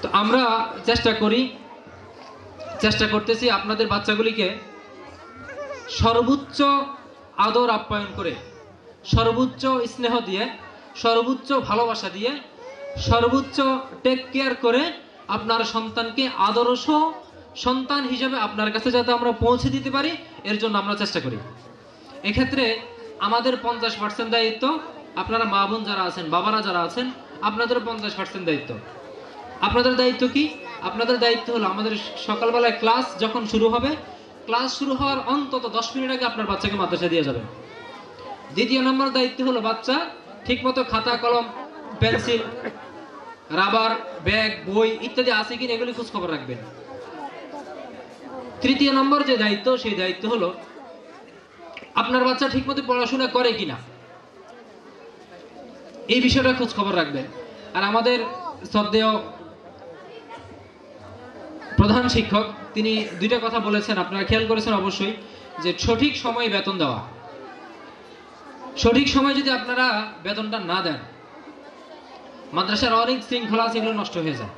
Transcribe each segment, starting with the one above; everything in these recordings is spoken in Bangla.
তো আমরা চেষ্টা করতেছি আপনাদের বাচ্চাগুলিকে সর্বোচ্চ আদর আপ্যায়ন করে, সর্বোচ্চ স্নেহ দিয়ে, সর্বোচ্চ ভালোবাসা দিয়ে, সর্বোচ্চ টেক কেয়ার করে আপনার সন্তানকে আদর্শ সন্তান হিসেবে আপনার কাছে যাতে আমরা পৌঁছে দিতে পারি, এর জন্য আমরা চেষ্টা করি। এক্ষেত্রে আমাদের 50% দায়িত্ব, আপনারা মা বোন যারা আছেন, বাবারা যারা আছেন, আপনাদের 50% দায়িত্ব। আপনাদের দায়িত্ব কি? আপনাদের দায়িত্ব হলো আমাদের সকালবেলায় ক্লাস যখন শুরু হবে, ক্লাস শুরু হওয়ার অন্তত 10 মিনিট আগে আপনার বাচ্চাকে মাদ্রাসায় দিয়ে যাবেন। দ্বিতীয় নম্বর দায়িত্ব হলো বাচ্চা ঠিকমতো খাতা কলম পেন্সিল রাবার ব্যাগ বই ইত্যাদি আছে কিনা এগুলি খোঁজ খবর রাখবেন। তৃতীয় নম্বর যে দায়িত্ব, সেই দায়িত্ব হলো আপনার বাচ্চা ঠিকমতো পড়াশোনা করে কিনা এই বিষয়টা খোঁজ খবর রাখবেন। আর আমাদের শ্রদ্ধেয় প্রধান শিক্ষক তিনি দুইটা কথা বলেছেন, আপনারা খেয়াল করেছেন অবশ্যই, যে সঠিক সময়ে বেতন দেওয়া। সঠিক সময় যদি আপনারা বেতনটা না দেন, মাদ্রাসার অনেক শৃঙ্খলা সেগুলো নষ্ট হয়ে যায়।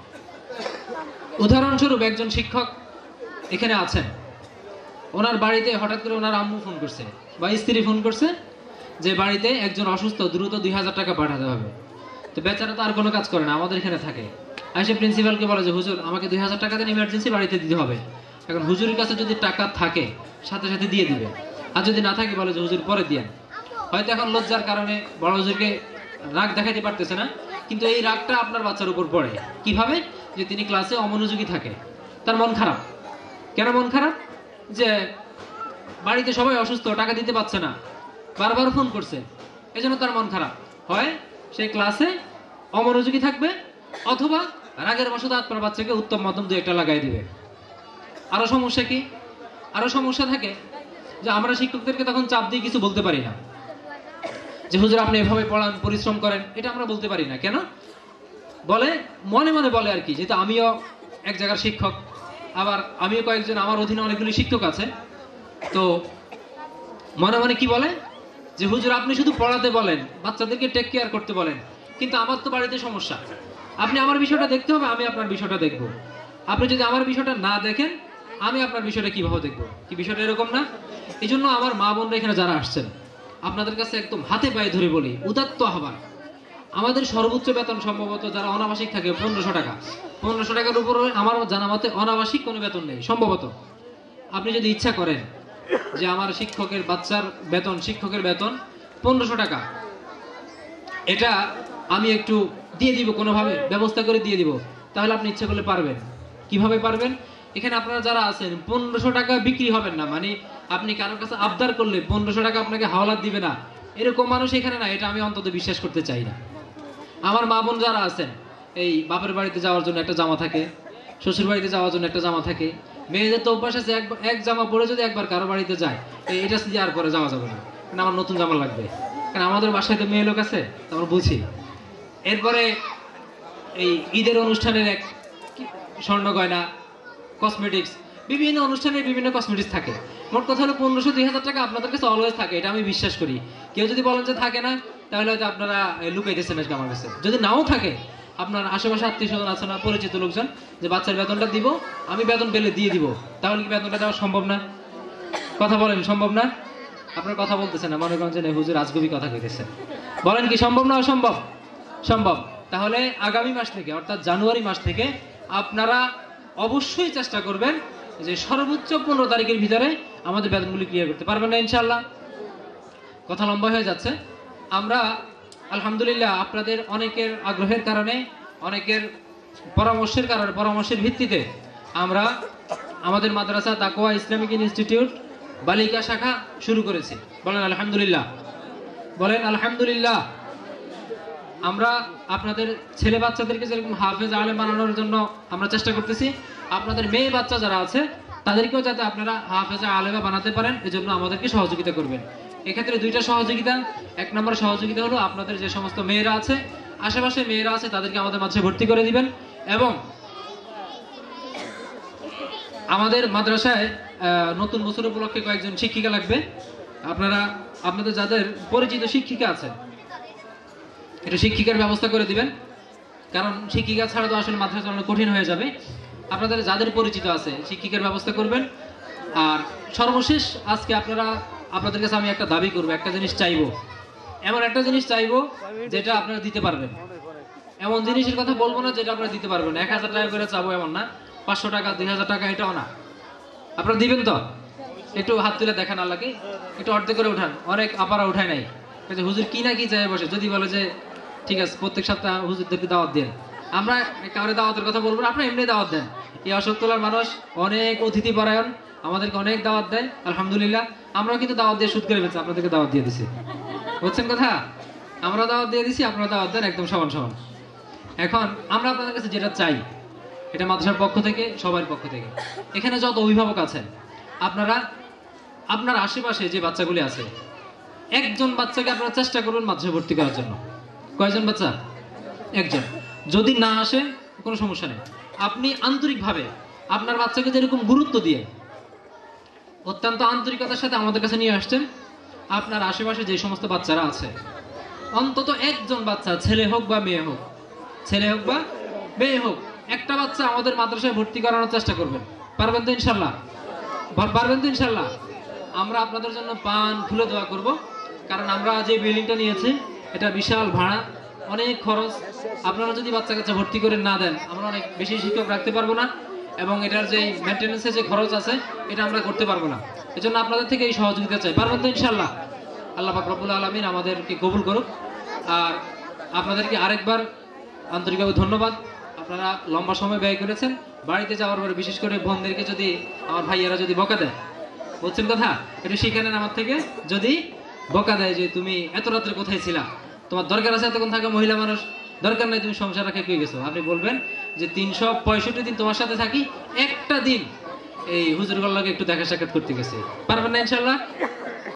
উদাহরণস্বরূপ একজন শিক্ষক এখানে আছেন, ওনার বাড়িতে হঠাৎ করে ওনার আম্মু ফোন করছে বা স্ত্রী ফোন করছে যে বাড়িতে একজন অসুস্থ, দ্রুত 2000 টাকা পাঠাতে হবে। তো বেচারা তো আর কোনো কাজ করে না, আমাদের এখানে থাকে। আইসে প্রিন্সিপালকে বলে যে হুজুর আমাকে 2000 টাকা দেন, ইমার্জেন্সি বাড়িতে দিতে হবে। এখন হুজুরের কাছে যদি টাকা থাকে সাথে সাথে দিয়ে দিবে, আর যদি না থাকে বলে যে হুজুর পরে দিয়েন। হয়তো এখন লজ্জার কারণে বড় হুজুরকে রাগ দেখাতে পারতেছে না, কিন্তু এই রাগটা আপনার বাচ্চার উপর পড়ে কিভাবে? যে তিনি ক্লাসে অমনোযোগী থাকে, তার মন খারাপ। কেন মন খারাপ? যে বাড়িতে সবাই অসুস্থ, টাকা দিতে পারছে না, বারবার ফোন করছে, এজন্য তার মন খারাপ। হয় সে ক্লাসে অমনোযোগী থাকবে, অথবা রাগের বশত আপনার বাচ্চাকে উত্তম মধ্যম দু একটা লাগাই দিবে। আরো সমস্যা কি? আরো সমস্যা থাকে যে আমরা শিক্ষকদেরকে তখন চাপ দিয়ে কিছু বলতে পারি না, যে হুজুর আপনি এভাবে পড়ান, পরিশ্রম করেন, এটা আমরা বলতে পারি না। কেন? বলে মনে মনে বলে আর কি, যেহেতু আমিও এক জায়গার শিক্ষক, আবার আমিও কয়েকজন, আমার অধীনে অনেকগুলি শিক্ষক আছে, তো মনে মনে কি বলে যে হুজুর আপনি শুধু পড়াতে বলেন, বাচ্চাদেরকে টেক কেয়ার করতে বলেন, কিন্তু আমার তো বাড়িতে সমস্যা, আপনি আমার বিষয়টা দেখতে হবে, আমি আপনার বিষয়টা দেখব। আপনি যদি আমার বিষয়টা না দেখেন, আমি আপনার বিষয়টা কিভাবে দেখবো? কি বিষয়টা এরকম না? এই জন্য আমার মা বোনরা এখানে যারা আসছেন, আপনাদের কাছে একদম হাতে পায়ে ধরে বলি, উদাত্ত আহ্বান, আমাদের সর্বোচ্চ বেতন সম্ভবত যারা অনাবাসিক থাকে 1500 টাকা। 1500 টাকার উপরে আমার জানা মতে অনাবাসিক কোনো বেতন নেই সম্ভবত। আপনি যদি ইচ্ছা করেন যে আমার শিক্ষকের বাচ্চার বেতন, শিক্ষকের বেতন 1500 টাকা, এটা আমি একটু দিয়ে দিব, কোনোভাবে ব্যবস্থা করে দিয়ে দিব, তাহলে আপনি ইচ্ছা করলে পারবেন। কিভাবে পারবেন? এখানে আপনারা যারা আছেন 1500 টাকা বিক্রি হবেন না, মানে আপনি কারোর কাছে আবদার করলে 1500 টাকা আপনাকে হাওলাত দিবে না, এরকম মানুষ এখানে না, এটা আমি অন্তত বিশ্বাস করতে চাই না। আমার মা বোন যারা আছেন, এই বাপের বাড়িতে যাওয়ার জন্য একটা জামা থাকে, শ্বশুর বাড়িতে যাওয়ার জন্য একটা জামা থাকে, মেয়েদের তো অভ্যাস আছে এক জামা পরে যদি একবার কারো বাড়িতে যায়, এটা দিয়ে আর পরে যাওয়া যাবে না, কারণ আমার নতুন জামা লাগবে, কারণ আমাদের বাসায় তো মেয়ে লোক আছে, আমরা বুঝি। এরপরে এই ঈদের অনুষ্ঠানের এক স্বর্ণ গয়না, কসমেটিক্স, বিভিন্ন অনুষ্ঠানে বিভিন্ন কসমেটিক্স থাকে। মোট কথা হলো 1500-2000 টাকা আপনাদের কাছে অলওয়েজ থাকে, এটা আমি বিশ্বাস করি। কেউ যদি বলেন যে থাকে না, তাহলে হয়তো আপনারা লুকাইতেছেন আজকে আমার কাছে। যদি নাও থাকে, আপনার আশেপাশে আত্মীয় স্বজন আছে না, পরিচিত লোকজন, যে বাচ্চার বেতনটা দিব, আমি বেতন পেলে দিয়ে দিব, তাহলে কি বেতনটা দেওয়া সম্ভব না? কথা বলেন, সম্ভব না? আপনার কথা বলতেছেন না, মনে করেন যে হুজুর আজগবি কথা কইতেছেন। বলেন কি সম্ভব না অসম্ভব? সম্ভব। তাহলে আগামী মাস থেকে, অর্থাৎ জানুয়ারি মাস থেকে আপনারা অবশ্যই চেষ্টা করবেন যে সর্বোচ্চ 15 তারিখের ভিতরে আমাদের বেতনগুলি ক্লিয়ার করতে পারবেন না ইনশাআল্লাহ? কথা লম্বা হয়ে যাচ্ছে। আমরা আলহামদুলিল্লাহ আপনাদের অনেকের আগ্রহের কারণে, অনেকের পরামর্শের কারণে, পরামর্শের ভিত্তিতে আমরা আমাদের মাদ্রাসা তাকওয়া ইসলামিক ইনস্টিটিউট বালিকা শাখা শুরু করেছি। বলেন আলহামদুলিল্লাহ, বলেন আলহামদুলিল্লাহ। আমরা আপনাদের ছেলে বাচ্চাদেরকে যেরকম হাফেজ আলেম বানানোর জন্য আমরা চেষ্টা করতেছি, আপনাদের মেয়ে বাচ্চা যারা আছে তাদেরকেও যাতে আপনারা হাফেজা আলেমা বানাতে পারেন, এজন্য আমাদেরকে সহযোগিতা করবেন। এক্ষেত্রে দুইটা সহযোগিতা। এক নম্বর সহযোগিতা হলো আপনাদের যে সমস্ত মেয়েরা আছে, আশেপাশে মেয়েরা আছে, তাদেরকে আমাদের মাঝে ভর্তি করে দিবেন। এবং আমাদের মাদ্রাসায় নতুন বছর উপলক্ষে কয়েকজন শিক্ষিকা লাগবে। আপনারা আপনাদের যাদের পরিচিত শিক্ষিকা আছে, এটা শিক্ষিকার ব্যবস্থা করে দিবেন। কারণ শিক্ষিকা ছাড়া তো আসলে মাদ্রাসা চালানো কঠিন হয়ে যাবে। আপনাদের যাদের পরিচিত আছে শিক্ষিকার ব্যবস্থা করবেন। আর সর্বশেষ আজকে আপনাদের কাছে আমি একটা দাবি করবো, একটা জিনিস চাইবো, এমন একটা জিনিস চাইবো যেটা আপনারা দিতে পারবেন। এমন জিনিসের কথা বলবো না যেটা আপনারা দিতে পারবেন। 1000 টাকা করে চাবো এমন না, 500 টাকা 2000 টাকা এটাও না। আপনারা দিবেন তো? একটু হাত তুলে দেখান আল্লাহকে, একটু অর্ধেক করে উঠান। অনেক আপারা উঠায় নাই, হুজুর কি না কি চাই বসে। যদি বলে যে ঠিক আছে প্রত্যেক সপ্তাহ হুজুরদেরকে দাওয়াত দেন, আমরা কাউরে দাওয়াতের কথা বলবো না, আপনারা এমনি দাওয়াত দেন। এই অশোকতলার মানুষ অনেক অতিথি পরায়ণ, আমাদেরকে অনেক দাওয়াত দেয় আলহামদুলিল্লাহ। আমরাও কিন্তু দাওয়াত দিয়ে শুট করে ফেলছি, আপনাদেরকে দাওয়াত দিয়ে দিছি, বুঝছেন কথা? আমরা দাওয়াত দিয়ে দিছি, আপনারা দাওয়াত দেন, একদম সমান সমান। এখন আমরা আপনাদের কাছে যেটা চাই, এটা মাদ্রাসার পক্ষ থেকে, সবার পক্ষ থেকে, এখানে যত অভিভাবক আছেন আপনারা আপনার আশেপাশে যে বাচ্চাগুলি আছে, একজন বাচ্চাকে আপনারা চেষ্টা করুন মাদ্রাসায় ভর্তি করার জন্য। কয়জন বাচ্চা? একজন। যদি না আসে কোনো সমস্যা নেই, আপনি আন্তরিকভাবে আপনার বাচ্চাকে যেরকম গুরুত্ব দিয়ে অত্যন্ত আন্তরিকতার সাথে আমাদের কাছে নিয়ে আসছেন, আপনার আশেপাশে যে সমস্ত বাচ্চারা আছে অন্তত একজন বাচ্চা, ছেলে হোক বা মেয়ে হোক, ছেলে হোক বা মেয়ে হোক, একটা বাচ্চা আমাদের মাদ্রাসায় ভর্তি করানোর চেষ্টা করবেন। পারবেন তো ইনশাল্লাহ? পারবেন তো ইনশাল্লাহ? আমরা আপনাদের জন্য পান খুলে দোয়া করব, কারণ আমরা যে বিল্ডিংটা নিয়েছি এটা বিশাল ভাড়া, অনেক খরচ। আপনারা যদি বাচ্চা কাচ্চা ভর্তি করে না দেন, আমরা অনেক বেশি শিক্ষক রাখতে পারবো না, এবং এটার যে মেনটেন্যান্সের যে খরচ আছে এটা আমরা করতে পারবো না। এজন্য আপনাদের থেকে এই সহযোগিতা চাই। পারবেন তো ইনশাল্লাহ? আল্লাহ পাক রব্বুল আলামিন আমাদেরকে কবুল করুক। আর আপনাদেরকে আরেকবার আন্তরিকভাবে ধন্যবাদ। আপনারা লম্বা সময় ব্যয় করেছেন। বাড়িতে যাওয়ার পরে বিশেষ করে বোনদেরকে যদি আমার ভাইয়েরা যদি বকা দেয়, বলছেন কথা, একটু শিখে নেন আমার থেকে। যদি বকা দেয় যে তুমি এত রাত্রে কোথায় ছিলা, তোমার দরকার আছে এতক্ষণ থাকা, মহিলা মানুষ, দরকার নাই, তুমি সংসার রাখে কই গেছো, আপনি বলবেন যে 365 দিন তোমার সাথে থাকি, একটা দিন এই হুজুর গল্লাকে একটু দেখা সাক্ষাৎ করতে গেছে। পারবেন না ইনশাল্লাহ?